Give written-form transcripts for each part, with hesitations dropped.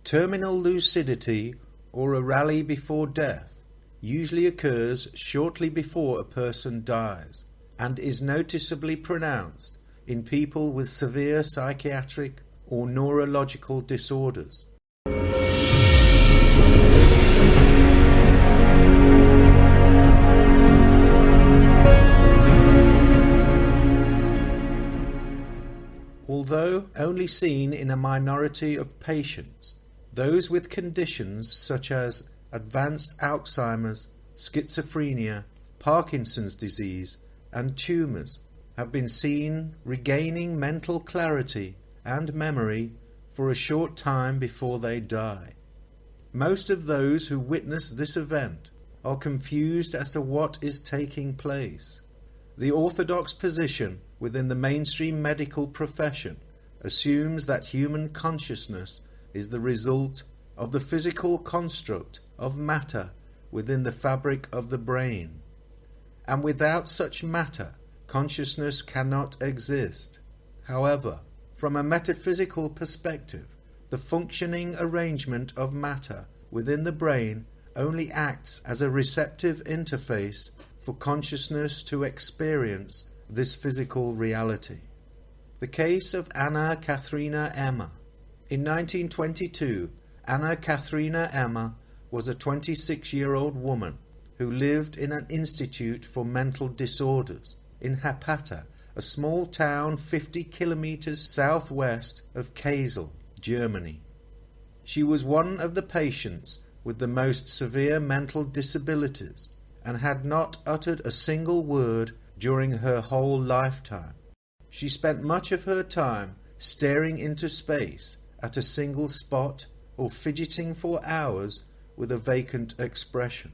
Terminal lucidity, or a rally before death, usually occurs shortly before a person dies and is noticeably pronounced in people with severe psychiatric or neurological disorders. Although only seen in a minority of patients, those with conditions such as advanced Alzheimer's, schizophrenia, Parkinson's disease, and tumours have been seen regaining mental clarity and memory for a short time before they die. Most of those who witness this event are confused as to what is taking place. The orthodox position within the mainstream medical profession assumes that human consciousness is the result of the physical construct of matter within the fabric of the brain, and without such matter, consciousness cannot exist. However, from a metaphysical perspective, the functioning arrangement of matter within the brain only acts as a receptive interface for consciousness to experience this physical reality. The case of Anna Katharina Ehmer. In 1922, Anna Katharina Ehmer was a 26-year-old woman who lived in an institute for mental disorders in Hapata, a small town 50 kilometers southwest of Kassel, Germany. She was one of the patients with the most severe mental disabilities and had not uttered a single word during her whole lifetime. She spent much of her time staring into space at a single spot or fidgeting for hours with a vacant expression.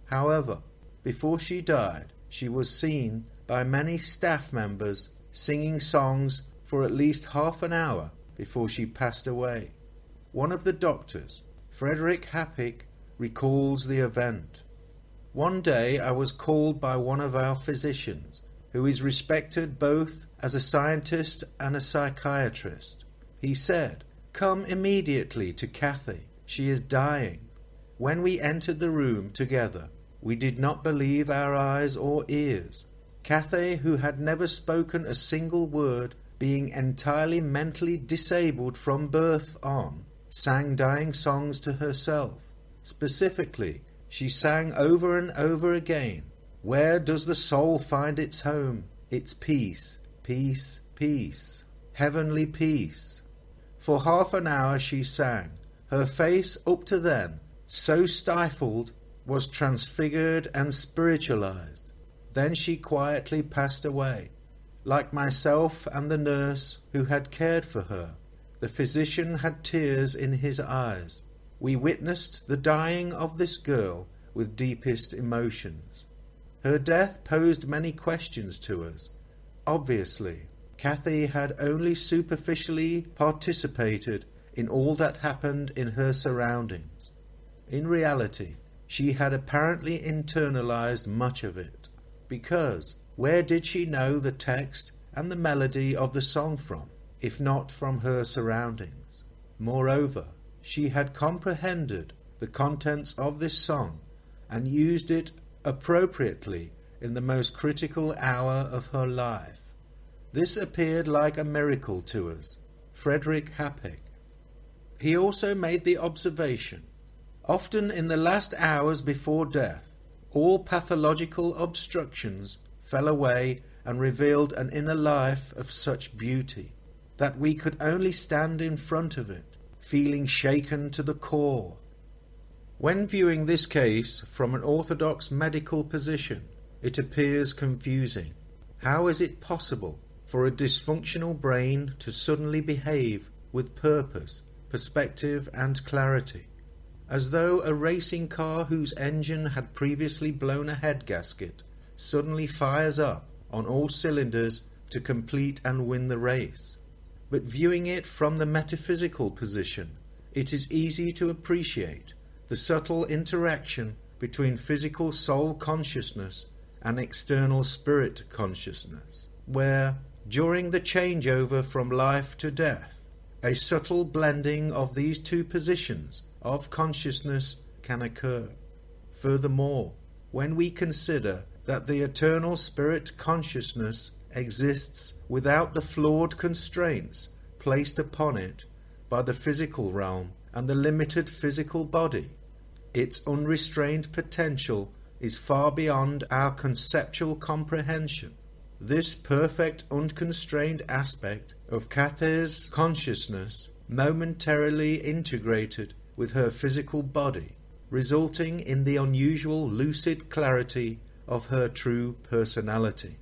However, before she died, she was seen by many staff members singing songs for at least half an hour before she passed away. One of the doctors, Frederick Happig, recalls the event. One day I was called by one of our physicians, who is respected both as a scientist and a psychiatrist. He said, "Come immediately to Kathy. She is dying." When we entered the room together, we did not believe our eyes or ears. Kathy, who had never spoken a single word, being entirely mentally disabled from birth on, sang dying songs to herself. Specifically, she sang over and over again, "Where does the soul find its home? It's peace, peace, peace, heavenly peace." For half an hour she sang. Her face up to then, so stifled, was transfigured and spiritualized. Then she quietly passed away. Like myself and the nurse who had cared for her, the physician had tears in his eyes. We witnessed the dying of this girl with deepest emotions. Her death posed many questions to us. Obviously, Kathy had only superficially participated in all that happened in her surroundings. In reality, she had apparently internalized much of it, because where did she know the text and the melody of the song from, if not from her surroundings? Moreover, she had comprehended the contents of this song and used it appropriately in the most critical hour of her life. This appeared like a miracle to us. Frederick Happig. He also made the observation, often in the last hours before death, all pathological obstructions fell away and revealed an inner life of such beauty that we could only stand in front of it, feeling shaken to the core. When viewing this case from an orthodox medical position, it appears confusing. How is it possible for a dysfunctional brain to suddenly behave with purpose, perspective and clarity, as though a racing car whose engine had previously blown a head gasket suddenly fires up on all cylinders to complete and win the race? But viewing it from the metaphysical position, it is easy to appreciate the subtle interaction between physical soul consciousness and external spirit consciousness, where, during the changeover from life to death, A subtle blending of these two positions of consciousness can occur. Furthermore, when we consider that the eternal spirit consciousness exists without the flawed constraints placed upon it by the physical realm and the limited physical body, its unrestrained potential is far beyond our conceptual comprehension. This perfect unconstrained aspect of Katha's consciousness momentarily integrated with her physical body, resulting in the unusual lucid clarity of her true personality.